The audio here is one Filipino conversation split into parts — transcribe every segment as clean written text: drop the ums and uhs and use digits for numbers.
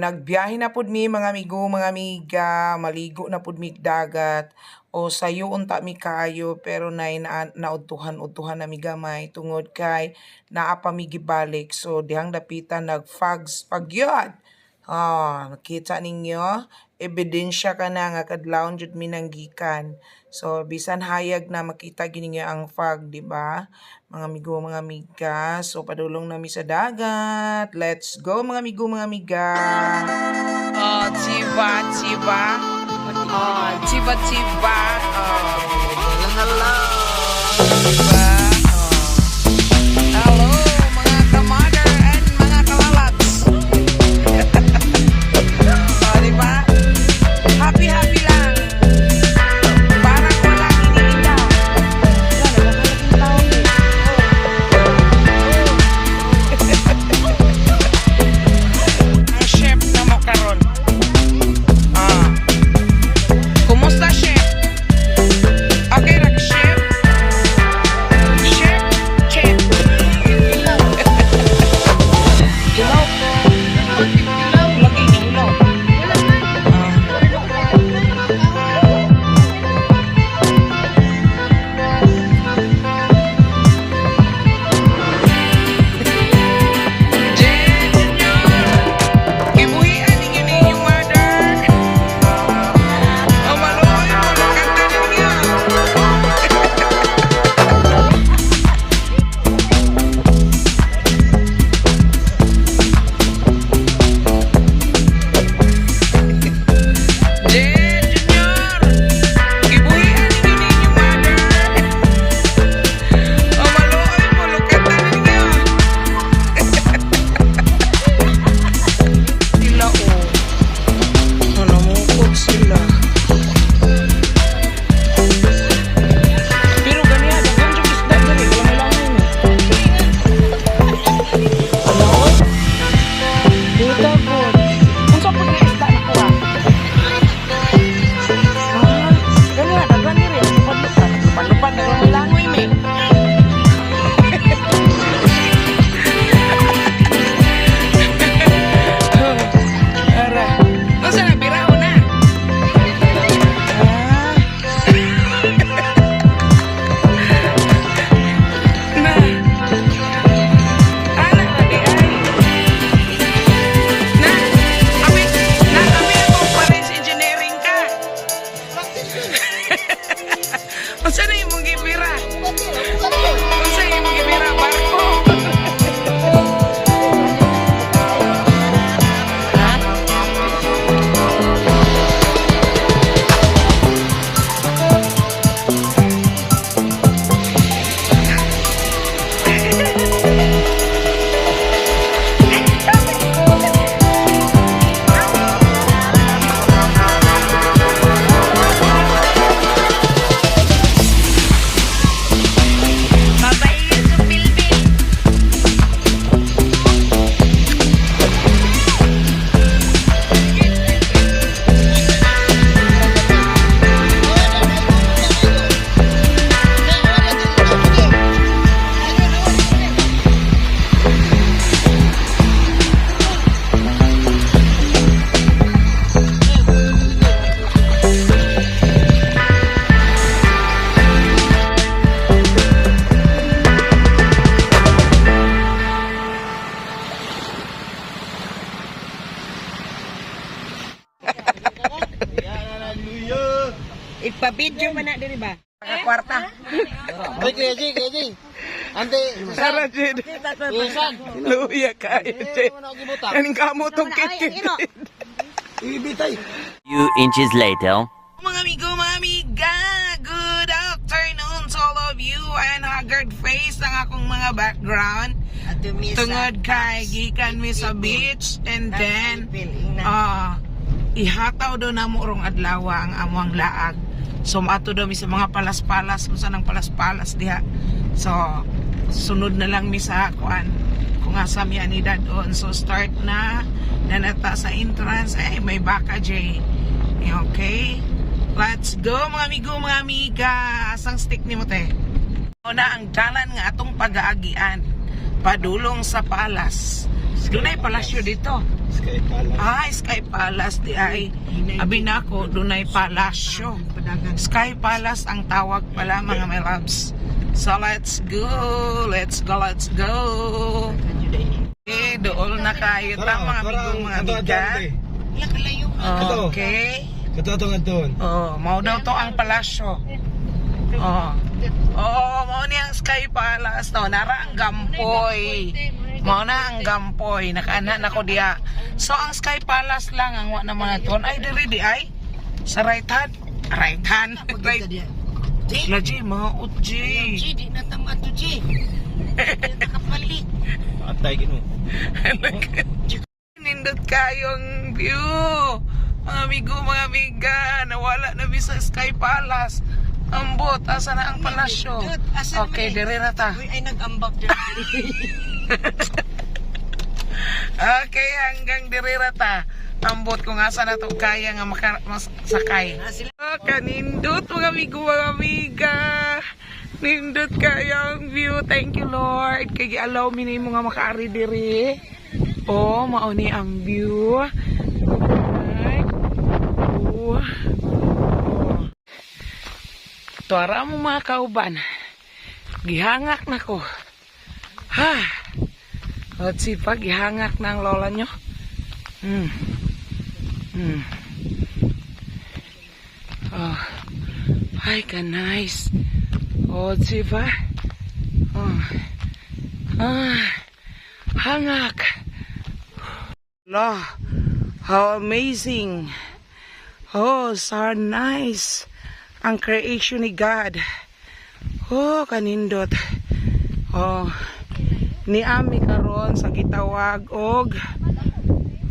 nagbiyahe na pud mi mga amigo, mga amiga, maligo na pud mi dagat. O sayo unta mi kayo pero naudtuhan-udtuhan na mi gamay tungod kay naa pa mi gibalik. So dihang dapitan nagfags pagyod. Nakita ninyo, ebidensya ka na nga kadlawon jud mi nanggikan. So bisan hayag na makita gini nga ang fog, di ba? Mga amigo, mga amiga. So padulong nami sa dagat. Let's go mga amigo, mga amiga. Tiba. Tiba. Hello. Diba? Hello mga kamager and mga kalalats. Diba? Happy lang. Parang walang iniindaw. Ang chef na mo karon. Kumusta chef? Okay ra chef? Chef? Hello po. Lagi hello. Ipa-video man na diri ba? Kwarta. KJ. Ante, Sara jud. Isan. Luya kayo jud. Kaning kamo tong kit. Ibitay. Few inches later. Mga amigo, mga amiga, good afternoon to all of you and haggard face ang akong mga background. Tungod kay gikan mi sa beach and then ihataw do na mo rong adlaw ang among laag. So maato daw mi sa mga palas-palas, kung saan ang palas-palas diha. So sunod na lang mi sa kuan kung asa mi anidad doon. So start na nata sa entrance ay may baka J. Okay? Let's go mga amigo, mga amiga. Asang stick ni mo te? Una ang dalan nga atong pag-aagian padulong sa palas. Dunay palasyo dito. Sky Palace. Sky Palace di ay. Abi na ako, dunay palasyo. Sky Palace ang tawag pala mga my loves. So let's go. Let's go. Dool na kayo ta mga amigong mga amiga. Okay. Kato. Mao daw to ang palasyo. Mao ni ang Sky Palace no, nara ang gampoy. Mao na ang gampoy, nakaana na ko diha. So ang Sky Palace lang ang wa na mga ton ay diri di ay sa right hand. Right. Laji mga utji. Di na tama to, G. Nakapalit. Atay gino. Nindot kayong view. Mga amigo, mga amiga, nawala na mi sa Sky Palace. Ambot, asa na ang palasyo? Okay, dire na ta. Uy, ay nag-ambak dyan. Okay, hanggang dire na ta. Ambot kung asa na to kaya nga masakay. Kanindot mga amigo, mga amiga. Nindot kayang view. Thank you Lord. Kaya allow mi nimo nga makaari diri. Mao ni ang view. Tuara mo mga kauban. Gihangak na ko. At sipag, gihangak na ang lola nyo. Ay ka nice. Sipag. Hangak. Allah, how amazing. So nice. Ang creation ni God. Kanindot. Ni ami karon sa gitawag og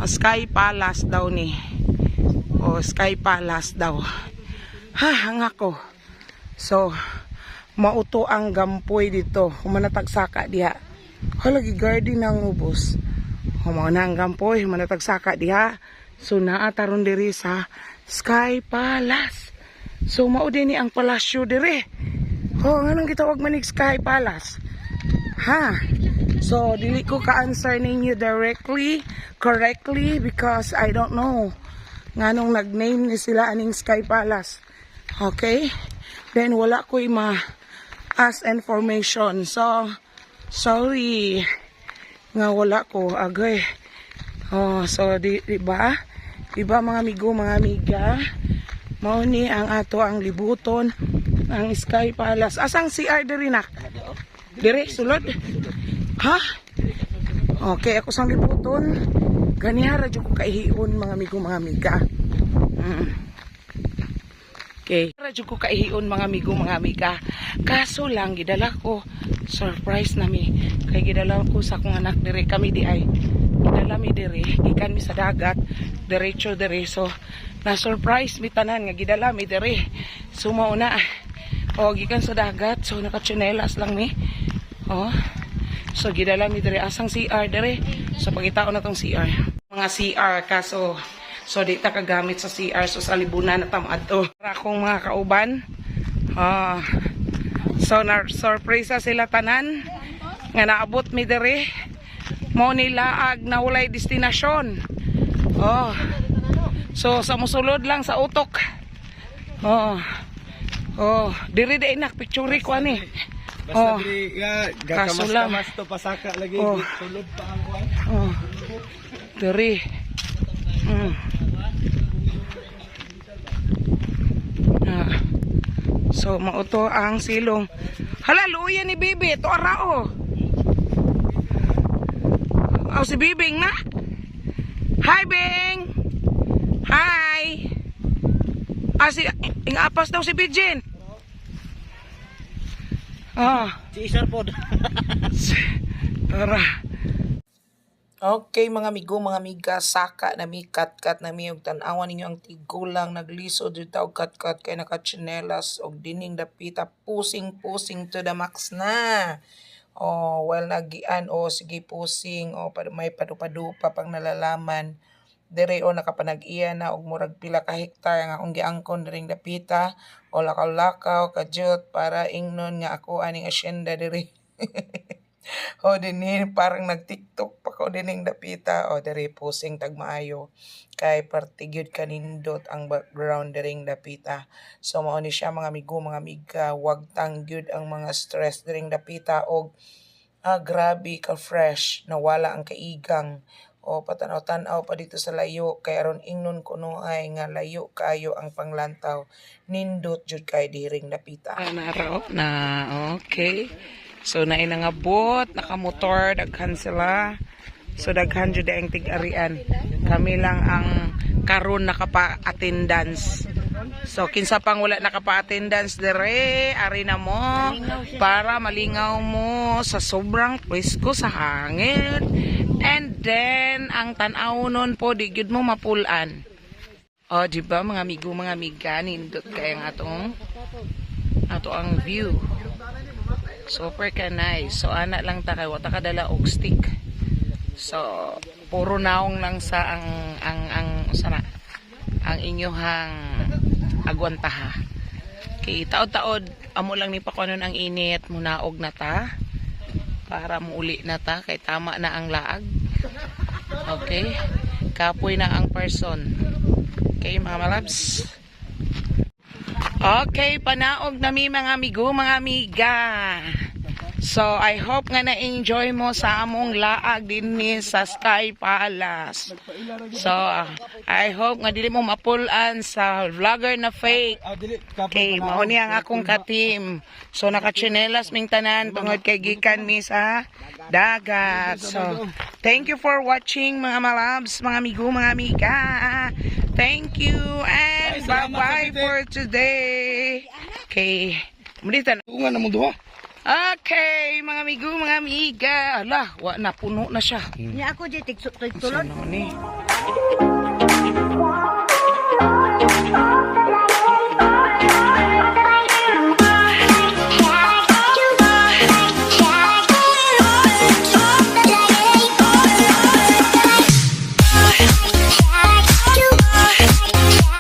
Sky Palace daw ni. Sky Palace daw. Hangak ko. So, mauto ang gampoy dito. Humanatagsaka diha. Lagi garden ang ubos. Mao na ang gampoy, humanatagsaka diha. So, naataron diri sa Sky Palace. So mao din ni ang palasyo dire. Nganong gitawag manig Sky Palace? So dili ko ka-answer ninyo correctly because I don't know nganong nag-name ni sila aning Sky Palace. Okay? Then wala ko ma-ask information. So sorry nga wala ko agay. So di ba? Diba mga amigo, mga amiga? Mao ni ang ato ang libuton ang Sky Palace. Asang CR diri na? Dire sulod. Okay, ako sang libuton. Ganihara jud ko kaihion mga amigo, mga amiga. Okay. Radyo ko kaihion mga amigo, mga amiga. Kaso lang gidala ko surprise nami. Kay gidala ko sa akong anak dire kami di ay. Gidala mi dire, gikan mi sa dagat, diretso dire. So na surprise mi tanan nga gidala mi dire. Sumao na. Gikan sa dagat, so naka-tsinelas lang mi. So gidala mi dire asang CR dire. So pagitaon na tong CR. Mga CR kaso so di ta kagamit sa CR, so sa libunan na tamadto. Para akong mga kauban. So na surprise sila tanan nga naabot mi dire. Mo nilaag na walay destinasyon. So sa musulod lang sa utok. Diri di nak picture ko ani. Basta diri kaso lang. gakamas to pasaka lagi sulod pa ang kuan. Diri. So mauto ang silong. Hala, luya ni Bibi. Ito arao. Si Bibing na. Hi, Bing. Hi. Si ingapas daw si Bijin. Si Isar pod. Tara. Okay mga amigo, mga amiga, saka nami, kat nami, og tan-awan ninyo ang tigulang, naglisod yung tao kat kay nakachinelas, og dining dapita, pusing to the max na. Well, nagian, sige pusing, may padupa pang nalalaman. Dire nakapanag-iya na, og murag pila ka hektar, nga kung giangkon diring dapita, lakaw-lakaw, kajut, para ingnon nga ako aning asyenda dire. O dinhi parang nag-TikTok pa ko dining dapita o diri posing tagmaayo kay partigyud kanindot ang background diring dapita. So mao ni siya mga amigo mga amiga, wag tangyud ang mga stress diring dapita og grabe ka fresh nawala ang kaigang o patanaw-tanaw pa dito sa layo kay aron ingnon kuno ay nga layo kayo ang panglantaw nindot jud kay diring dapita. Naro na okay. So naay nga bot, nakamotor, daghan sila. So daghan jud ang tig-arian. Kami lang ang karon nakapa-attendance. So kinsa pang wala nakapa-attendance dire, ari na mo para malingaw mo sa sobrang presko sa hangin. And then ang tan-aw nun po di gyud mo mapulan. O di ba mga amigo, mga amiga, nindot kay ang ato ang view. Super ka nice. So ana lang ta kay wata ka dala og stick. So puro naong lang sa ang inyohang agwantaha. Kay taod-taod amo lang ni pakunon ang init munaog na ta para muuli na ta kay tama na ang laag. Okay? Kapoy na ang person. Okay mga malabs. Okay, panaog na mi mga amigo, mga amiga. So, I hope nga na-enjoy mo sa among laag din ni sa Sky Palace. So, I hope nga dili mo mapulan sa vlogger na fake. Okay, mao ni ang akong ka-team. So, naka-chinelas ming tanan tungod kay gikan mi sa dagat. So, thank you for watching mga malabs, mga amigo, mga amiga. Thank you and bye-bye for today. Okay. Mudita na. Tungan na mo duha. Okay, mga amigo, mga amiga. Ala, wa na puno na siya. Niya ako di tig tulod. Ano ni?